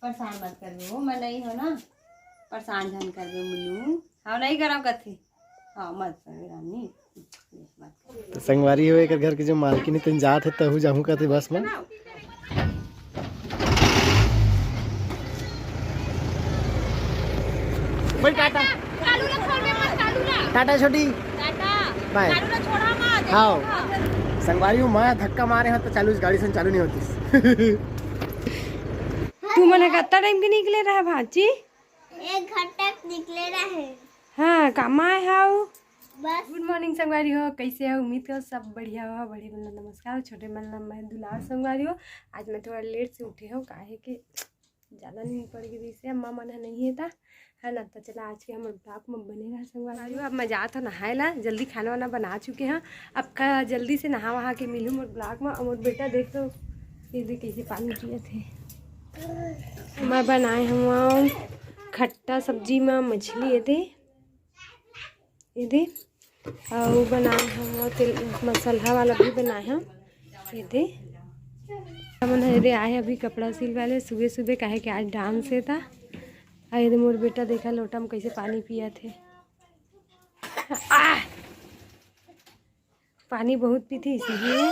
परेशान मत कर वो मैं नहीं हो ना परेशान झन कर दो मुन्नू हाँ नहीं कराओ कथे हाँ मत कर रानी तो संगवारी हो एक घर के जो मालकिन तन जात है तहु जाहू कहते बस में भाई टाटा टाटा छोटी बाय हाँ संगवारी हूँ मैं धक्का मारे हैं तो चालू इस गाड़ी से चालू नहीं होती तू मने कितना टाइम के निकले रहा भाजी 1 घंटा निकले रहे हाँ कमा है हाउ बस। गुड मॉर्निंग संगवारी हो कैसे हो उम्मीद करो सब बढ़िया हो बड़े मतलब नमस्कार छोटे मतलब मैं दुलार संगवारी हो आज मैं थोड़ा लेट से उठे हूँ काहे के ज़्यादा नहीं पड़ गई इससे अम्मा मन नहीं था है ना तो चला आज के हमारे ब्लॉग में बनेगा संगवारी हो अब मैं जाता नहाए ला जल्दी खाना वाना बना चुके हैं अब का जल्दी से नहा वहा के मिलूँ मोर ब्लॉग में और मोर बेटा देख तो ये देख कैसे पानी पिए थे मैं बनाए हम खट्टा सब्जी में मछली ये दे और बनाए हम तेल मसाला वाला भी बनाए हम ये दे मन ये आए अभी कपड़ा सिल वाले सुबह सुबह काहे कि आज डांस से था ये मोर बेटा देखा लोटा में कैसे पानी पिया थे पानी बहुत पी थी इसीलिए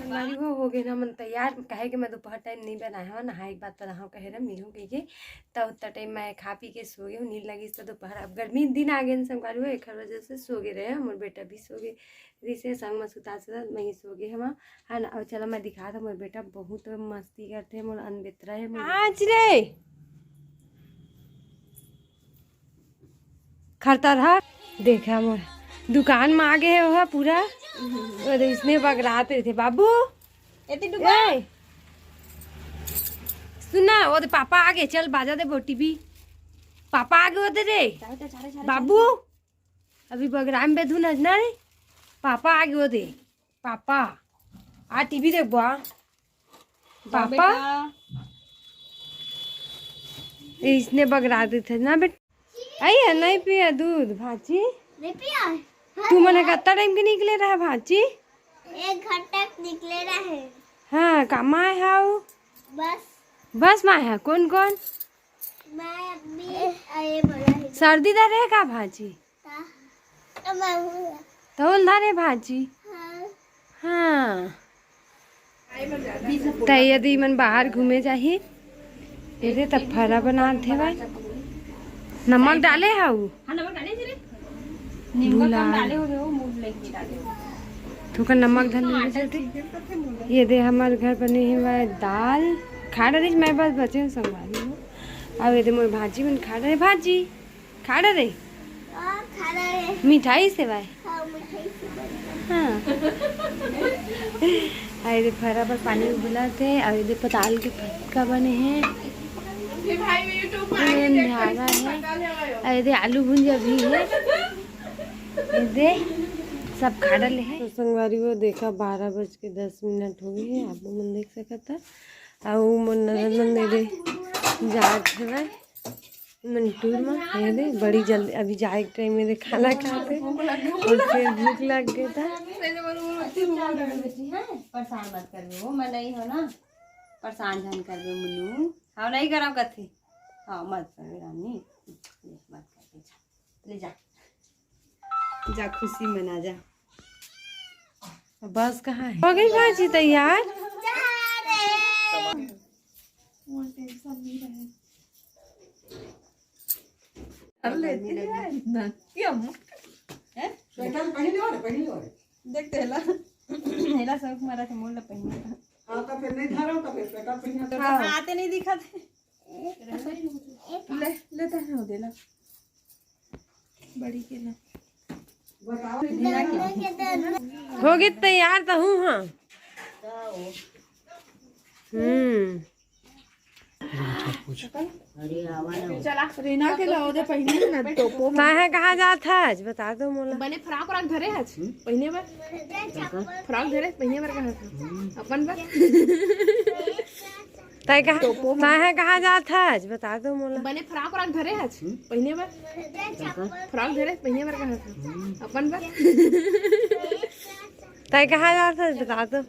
हमारी वो हो गई ना मन तैयार कहे कि मैं दोपहर टाइम नहीं बनाया हूँ नहा एक बात रहा कहे रहा मिलूँ कह के तब उतना टाइम मैं खा पी के सो गई हूँ नींद लगी तो दोपहर अब गर्मी दिन आ गए संगवारी हुआ 1 बजे से सो गए रहे मोर बेटा भी सो गए जिसे संग में सुता मैं ही सो गए हम है ना। और चलो मैं दिखा था मोर बेटा बहुत मस्ती करते हैं मोर अनबेतरा है आज रे खरता रहा देखा मोर दुकान में आ गए हो पूरा इसने बगराते थे बाबू सुना वो पापा आ गए चल बाजा दे बोटी भी पापा आ गए होते रे बाबू अभी बगराम बेधु नजना रे पापा आ गए होते पापा आ टीवी देख बा पापा इसने बगराते थे ना बेटा आई है नहीं पिया दूध भाजी नहीं पिया तू मने कितना टाइम के निकले रहा भाजी 1 घंटा निकले रहे हाँ कमा है हाउ बस में है कौन कौन मैं अभी आए बोला है सर्दी दे रहे का भाजी तो मैं हूँ तो रे भाजी हाँ तो यदि मन बाहर घूमे चाहिए ये तब फरा बना थे भाई नमक डाले हाउ थोड़ा नमक धन ये दे हमारे घर बने हुए दाल खा रही मैं बस बचे संभाली हूँ अब ये दे मोर भाजी मन खा रहे भाजी खा रहे मिठाई से भाई हाँ ये फरा पर पानी उबला थे और ये पताल के फटका बने हैं धागा है ये आलू भुंजिया भी है दे सब खा डाले हैं तो संगवारी वो देखा 12:10 हो गए हैं आप मन देख सकता था और मन दे जाट है मंटूर में ये दे बड़ी जल्दी अभी जाए टाइम में दे खाना खाते और फिर भूख लग गया था परेशान मत कर वो मैं नहीं हो ना परेशान झन कर दो मुन्नू हाँ नहीं कराओ कथे हाँ मत कर रानी मत कर ले जा खुशी मना जा बस कहाँ है हो गई भाजी तैयार देखते हेला हेला सब मारा थे मोल पहने हां तो फिर नहीं धारो तो फिर पेटा पहने आते नहीं दिखा थे ले लेता है वो देला बड़ी के ना हो गई तैयार तो हूँ हाँ रीना के लाओ दे पहले ना टोपो है कहाँ जात है बता दो मोला बने फ्रॉक व्रॉक धरे है पहने बार फ्रॉक धरे पहने बार कहा था अपन बार तय कहाँ जात है बता दो मोला बने फ्रॉक व्रॉक धरे है पहने बार फ्रॉक धरे पहने बार कहा था अपन बार तय कहाँ जात है बता दो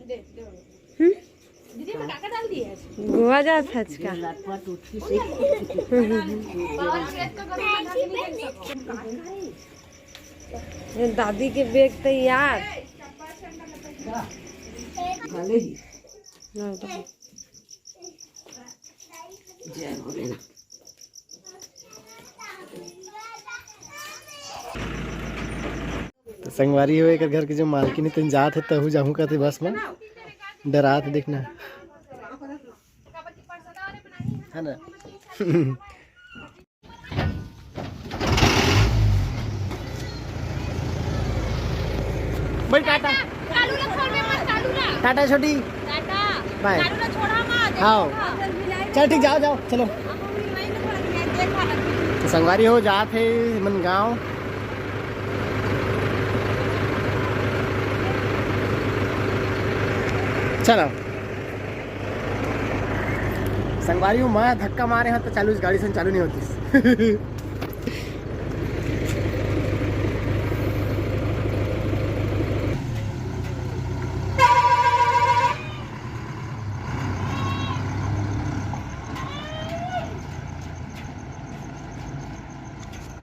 दीदी में काका डाल दिए आज गोवा जा सच का ये दादी के बैग तैयार तो संगवारी हो एक घर के जो मालकिन तन जात है तहु जाहू कहते बस में डरात देखना है ना। भाई टाटा टाटा छोटी बाय हाँ चल ठीक जाओ जाओ चलो। तो संगवारी हो जात है मन गाँव चलो। संगवारी हूँ मैं धक्का मारे हैं तो चालू इस गाड़ी से चालू नहीं होती।